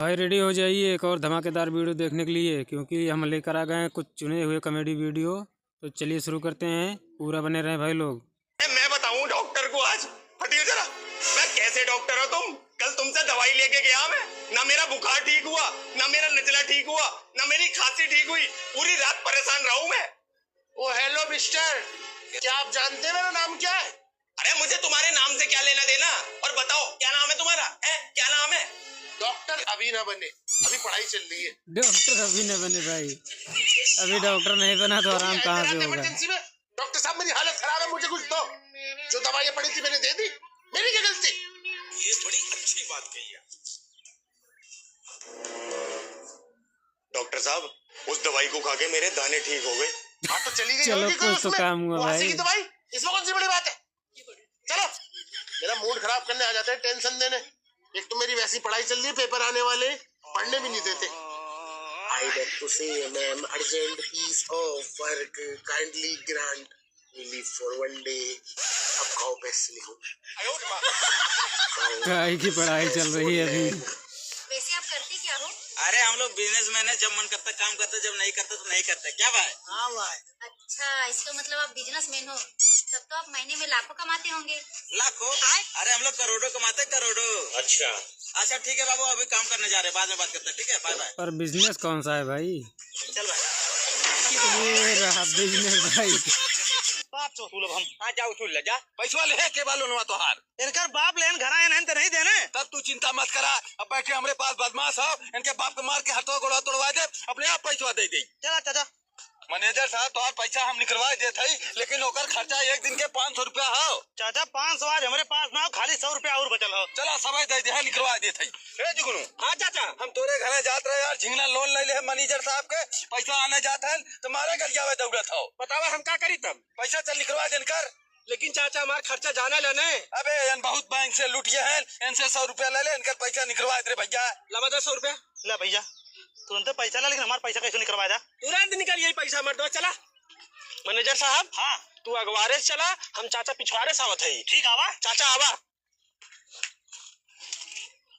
भाई रेडी हो जाइए एक और धमाकेदार वीडियो देखने के लिए, क्योंकि हम लेकर आ गए हैं कुछ चुने हुए कॉमेडी वीडियो। तो चलिए शुरू करते हैं, पूरा बने रहे भाई लोग। मैं बताऊं डॉक्टर को आज, हटियो जरा। मैं कैसे डॉक्टर हो तुम? कल तुमसे दवाई लेके गया मैं, ना मेरा बुखार ठीक हुआ, ना मेरा नचला ठीक हुआ, ना मेरी खांसी ठीक हुई। पूरी रात परेशान रहा हूं मैं। ओ हेलो मिस्टर, क्या आप जानते हैं मेरा नाम क्या है? अरे मुझे तुम्हारे नाम से क्या लेना देना, और बताओ क्या नाम है तुम्हारा? क्या नाम है? डॉक्टर अभी ना बने, अभी पढ़ाई चल रही है। डॉक्टर अभी न बने भाई, अभी डॉक्टर नहीं बना तो आराम कहाँ से होगा। इमरजेंसी में डॉक्टर साहब मेरी हालत खराब है, मुझे कुछ दो। जो दवाइयाँ पड़ी थी मैंने दे दी, मेरी क्या गलती? ये बड़ी अच्छी बात कही है डॉक्टर साहब। उस दवाई को खा के मेरे दाने ठीक हो गए। हाँ तो चली गई चलो होगी कुछ तो काम हुआ भाई। की दवाई इसमें कौन सी बड़ी बात है? चलो, मेरा मूड खराब करने आ जाते हैं, टेंशन देने। एक तो मेरी वैसी पढ़ाई चल रही है, पेपर आने वाले, पढ़ने भी नहीं देते। I beg to say, ma'am, urgent piece of work, kindly grant me leave for one day. अब खाओ पैसे लिखो। काय की पढ़ाई चल रही है अभी। वैसे आप करते क्या हो? अरे हम लोग बिजनेसमैन है, जब मन करता काम करते, जब नहीं करता तो नहीं करते। क्या भाई? हाँ भाई। अच्छा, इसका मतलब आप बिजनेसमैन हो, तब तो आप महीने में लाखों कमाते होंगे। लाखों? अरे हम लोग करोड़ों कमाते, करोड़ों। अच्छा ठीक है बाबू, अभी काम करने जा रहे हैं, बाद में बात करते हैं। ठीक है, बाय बाय। पर बिजनेस कौन सा है भाई? चल भाई। ये रहा बिजनेस भाई। बाप तो सुलभ हम। हाँ जाओ सुन ले जा। पैसा ले के बालो नवा तो हार। इनकर बाप लेन घर आए नहीं तो नहीं देने। तब तू चिंता मत करा, अब बैठे हमारे पास बदमाश हो, इनके बाप को मार के हाथों गोड़ा तोड़वा दे, अपने आप पैसा दे दी। चला चाचा। मैनेजर साहब तो पैसा हम निकलवा देते हैं, लेकिन ओकर खर्चा एक दिन के 500 रुपया हो। चाचा 500 आज हमारे पास ना हो, खाली 100 रुपया और बचल हो। चला समय दे दे, निकलवा देते हैं। जुगनू। हाँ चाचा, हम तोरे घरे जाते रहे यार, झिंगना लोन ले ले मैनेजर साहब के, पैसा आने जाते हैं तुम्हारे घर जावे दौड़त हो। बतावा हम क्या करी तब? पैसा चल निकलवा देन कर। लेकिन चाचा हमारा खर्चा जाना लेने। अबे इन बहुत बैंक से लुटिए हैं, इनसे 100 रुपया ले ले, इनका पैसा निकलवा दे भैया। लवा 100 रुपया ला भैया, तुरंत पैसा ला, लेकिन हमारा पैसा कैसे निकलवा दे? तुरंत निकल, यही पैसा मत दो। चला मैनेजर साहब। हाँ तू अगवारे चला, हम चाचा पिछवाड़े से आवत है। ठीक आवा चाचा आवा।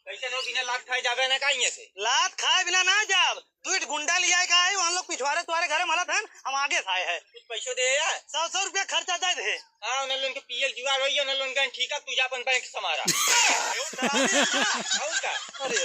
कैसे नो बिना लात खाए जावे ना काहे से? लात खाए बिना ना जाब, तू एक गुंडा लिया का है, हम लोग पिछवाड़े तुम्हारे घरे मलत हैं, हम आगे खाए हैं। कुछ पैसे दे यार, 100 रुपया खर्चा दे दे। हां उन लोगन के पीएल जुआ रही है, उन लोगन का ठीक है, तू जा अपन बैंक समारा। और का? अरे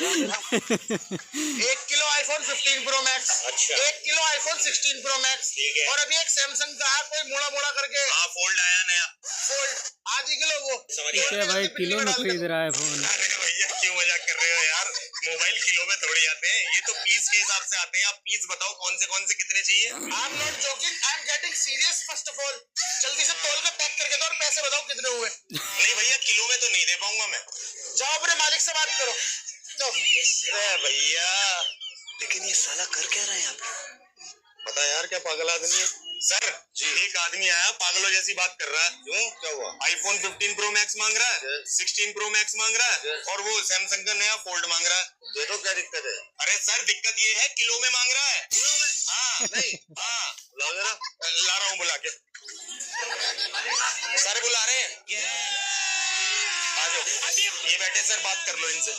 1 किलो iPhone 15 Pro Max, अच्छा। 1 किलो iPhone 16 Pro Max, ठीक है। और अभी एक सैमसंग का है, कोई मोड़ा मोड़ा करके। हाँ फोल्ड आया नया। फोल्ड आधी किलो वो। क्या भाई किलो में खरीद रहा है फोन? अरे भैया क्यों मजाक कर रहे हो यार, मोबाइल किलो में थोड़ी आते हैं, ये तो पीस के हिसाब से आते हैं। आप पीस बताओ कौन से कितने चाहिए? I'm not joking, I'm getting serious first of all. जल्दी से तोल के पैक करके दो और पैसे बताओ कितने हुए। नहीं भैया किलो में तो नहीं दे पाऊंगा मैं। जाओ अपने मालिक से बात करो। अरे भैया लेकिन ये साला कर क्या रहा है यहाँ पे? बता यार, क्या पागल आदमी है? सर जी, एक आदमी आया पागलों जैसी बात कर रहा है। क्यों, क्या हुआ? iPhone 15 Pro Max मांग रहा है, 16 Pro Max मांग रहा है, और वो सैमसंग का नया फोल्ड मांग रहा है। दे दो, क्या दिक्कत है? अरे सर दिक्कत ये है किलो में मांग रहा है। किलो में? हाँ नहीं, हाँ लाओ जरा। ला रहा हूँ बुला के। सर बुला रहे हैं, आ जाओ। ये बैठे सर, बात कर लो इनसे।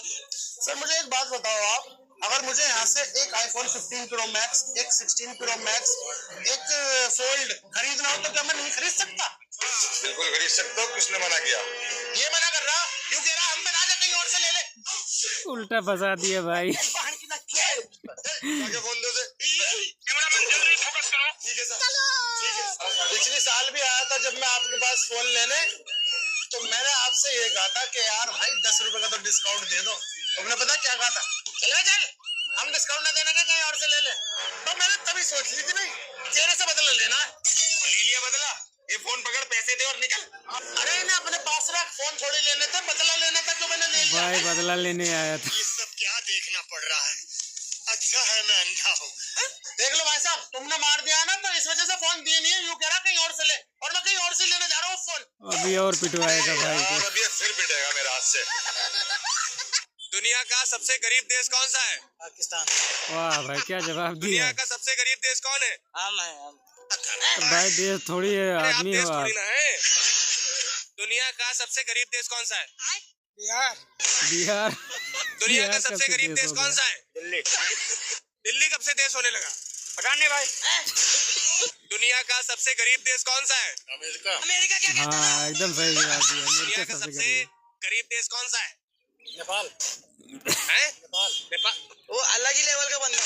सर मुझे एक बात बताओ आप, अगर मुझे यहाँ से एक iPhone 15 Pro Max, एक 16 Pro Max, एक फोल्ड खरीदना हो तो क्या मैं नहीं खरीद सकता? बिल्कुल खरीद सकते हो, किसने मना किया? ये मना कर रहा, क्यों कह रहा हम बना जा कहीं और से ले ले। उल्टा फंसा दिया भाई। आगे फोन दो से। ठीक है सर, ठीक है। पिछले साल भी आया था जब मैं आपके पास फोन लेने, तो मैंने आपसे ये कहा था कि यार भाई 10 रुपए का तो डिस्काउंट दे दो। तुमने पता क्या कहा था? चल हम डिस्काउंट ना देने का, कहीं और से ले ले। तो मैंने तभी सोच ली थी भाई चेहरे से बदला लेना है। ले लिया बदला, ये फोन पकड़, पैसे दे और निकल। अरे इन्हें अपने पास रख, फोन थोड़ी लेने थे, बदला लेना था, जो मैंने ले लिया। भाई बदला लेने आया था। ये सब क्या देखना पड़ रहा है? अच्छा है मैं अंधा हूँ। देख लो भाई साहब, तुमने मार दिया ना, तो इस वजह से फोन दिए नहीं है। यूं कह रहा कहीं और से ले, और मैं कहीं और से लेने जा रहा हूँ फोन। अभी और पिटवाएगा भाई को। अब ये फिर पिटेगा मेरे हाथ से। दुनिया का सबसे गरीब देश कौन सा है? पाकिस्तान। वाह भाई क्या जवाब दिया। दुनिया का सबसे गरीब देश कौन है? हम है। भाई देश थोड़ी है, अरे आप आदमी देश हो थोड़ी आप। ना है। दुनिया का सबसे गरीब देश कौन सा है? बिहार। बिहार। दुनिया का यार, कब सबसे से गरीब देश देश हो कौन गया? सा है? दिल्ली। दिल्ली कब से देश होने लगा? पता नहीं भाई। दुनिया का सबसे गरीब देश कौन सा है? अमेरिका। अमेरिका क्या कहता है? हाँ एकदम सही जवाब दिया। दुनिया अमेरिका का सबसे सबसे गरीब। गरीब देश कौन सा है? नेपाल। हैं? नेपाल। वो अलग ही लेवल का बंदा।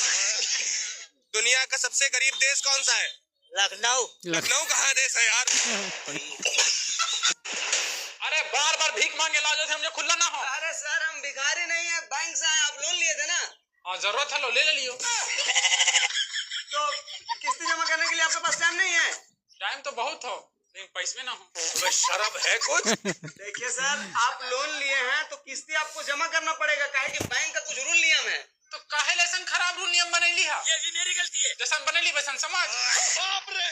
दुनिया का सबसे गरीब देश कौन सा है? लखनऊ। लखनऊ कहाँ देश है यार? अरे बार बार भीख मांगे लाओ जैसे मुझे खुला ना हो। अरे सर हम भिखारी नहीं है, बैंक से आए, आप लोन लिए थे ना? हाँ जरूरत है लो ले लियो। तो किस्ती जमा करने के लिए आपके पास टाइम नहीं है? टाइम तो बहुत हो लेकिन पैसे ना हो। तुम्हें शर्म है कुछ? देखिए सर आप लोन लिए हैं तो किस्ती आपको जमा करना पड़ेगा, काहे कि बैंक का कुछ रूल नियम है। तो काहे लेसन खराब रूल नियम बनैली है? ये भी मेरी गलती है। जैसा बनैली वैसन समाज। बाप रे।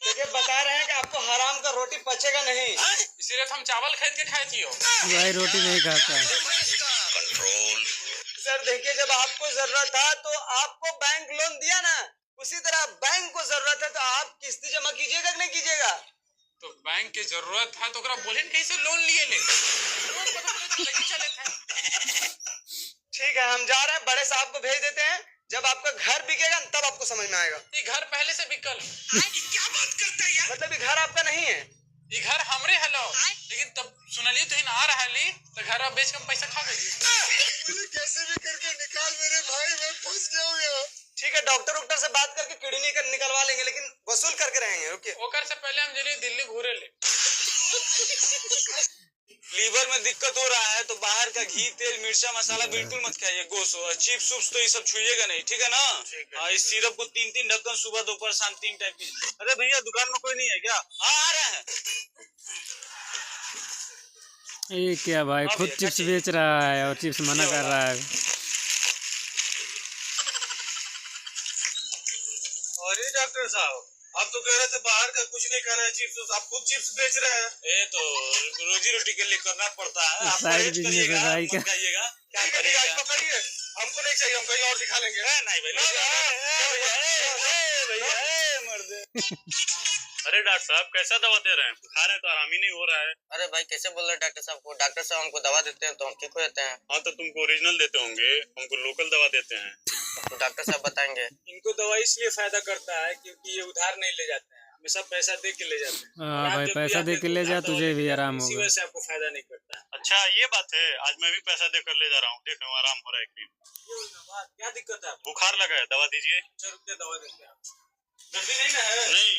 देखिए बता रहे हैं कि आपको हराम का रोटी पचेगा नहीं, इसीलिए तो हम चावल खरीद के खाए थी। भाई रोटी नहीं खाता। कंट्रोल। सर देखिए जब आपको जरूरत था तो आपको बैंक लोन दिया ना, उसी तरह बैंक को जरूरत है तो आप किस्ती जमा कीजिएगा कि नहीं कीजिएगा? तो बैंक की जरूरत है तो बोले कैसे लोन लिए ले। ठीक है हम जा रहे हैं, बड़े साहब को भेज देते हैं, जब आपका घर बिकेगा तब आपको समझ में आएगा। ये घर पहले से बिकल। क्या बात करता है यार? मतलब ये घर आपका नहीं है? ये घर हमरे हलो, लेकिन तब सुनलिए तो आ रहा है तो घर बेच के पैसा खा गई। मुझे कैसे भी करके निकाल मेरे भाई, मैं फंस गया हूँ यार। ठीक है डॉक्टर से बात करके किडनी का निकलवा लेंगे, लेकिन वसूल करके रहेंगे। ओके ओकर से पहले हम चलिए दिल्ली घूरे ले। लीवर में दिक्कत हो रहा है तो बाहर का घी तेल मिर्चा मसाला बिल्कुल मत खाइए। गोश्त और चिप्स उप्स तो ये सब छुइएगा नहीं, ठीक है ना? हाँ इस सिरप को 3-3 ढक्कन सुबह दोपहर शाम 3 टाइम पीजिए। अरे भैया दुकान में कोई नहीं है क्या? हाँ आ रहे हैं। ये क्या भाई, खुद चिप्स बेच रहा है और चिप्स मना कर रहा है। अरे डॉक्टर साहब आप तो कह रहे थे बाहर का कुछ नहीं खाना है, चिप्स, आप खुद चिप्स बेच रहे हैं। ये तो रोजी रोटी के लिए करना पड़ता है। आप साइड परहेज बिजनेस है भाई का। मत खाइएगा। क्या ठीक है, करिएगा? आज पकड़िए, हमको नहीं चाहिए, हम कहीं और दिखा लेंगे। नहीं भाई अरे डॉक्टर साहब कैसा दवा दे रहे हैं? खा रहे हैं तो आराम ही नहीं हो रहा है। अरे भाई कैसे बोल रहे हैं डॉक्टर साहब को? डॉक्टर साहब हमको दवा देते हैं तो हम ठीक हो जाते हैं। हाँ तो तुमको ओरिजिनल देते होंगे, हमको लोकल दवा देते हैं। तो डॉक्टर साहब बताएंगे। इनको दवा इसलिए फायदा करता है क्योंकि ये उधार नहीं ले जाते हैं, हमेशा पैसा दे के ले जाते हैं। हाँ भाई पैसा दे के ले जा, तुझे भी आराम इसी होगा। वजह से आपको फायदा नहीं करता है। अच्छा ये बात है, आज मैं भी पैसा देकर ले जा रहा हूँ, देख रहा हूँ आराम हो रहा है कि क्या दिक्कत है? बुखार लगा है, दवा दीजिए। 4 रुपया दवा देते हैं। जल्दी नहीं ना है? नहीं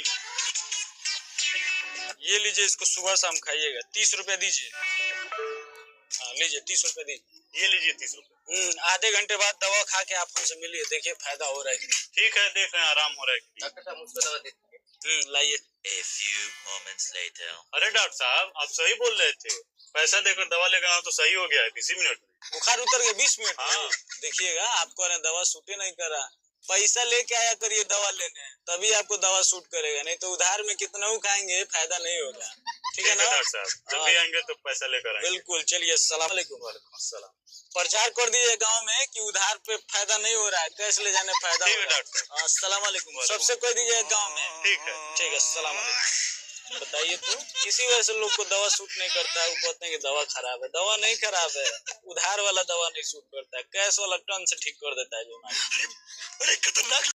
ये लीजिए, इसको सुबह शाम खाइएगा। 30 रुपया दीजिए। हाँ लीजिए 30 रुपया दीजिए। ये लीजिए 30 रुपए। आधे घंटे बाद दवा खा के आप हमसे मिलिए, देखिए फायदा हो रहा है कि नहीं। ठीक है देख रहे हैं आराम हो रहा है कि नहीं। डॉक्टर साहब मुझको दवा दीजिए। लाइए। अरे डॉक्टर साहब आप सही बोल रहे थे, पैसा देकर दवा लेकर आना तो सही हो गया है 20 मिनट में। बुखार उतर गया 20 मिनट में। हाँ। देखिएगा आपको दवा सूटे नहीं कर रहा, पैसा लेके आया करिए दवा लेने, तभी आपको दवा सूट करेगा, नहीं तो उधार में कितना खाएंगे फायदा नहीं होगा। ठीक है ना डॉक्टर साहब, जब भी आएंगे तो पैसा लेकर आएंगे। बिल्कुल। चलिए अस्सलाम वालेकुम। वालेकुम अस्सलाम। प्रचार कर दीजिए गांव में कि उधार पे फायदा नहीं हो रहा है, कैश ले जाने फायदा ठीक है हो रहा है। डॉक्टर साहब। अस्सलाम वालेकुम सबसे कह दीजिए गांव में। ठीक है। ठीक है अस्सलाम वालेकुम। बताइए तो इसी वजह से लोग को दवा सूट नहीं करता है। वो कहते हैं कि दवा खराब है, दवा नहीं खराब है, उधार वाला दवा नहीं सूट करता है, कैश वाला टन से ठीक कर देता है बीमारी। बड़े खतरनाक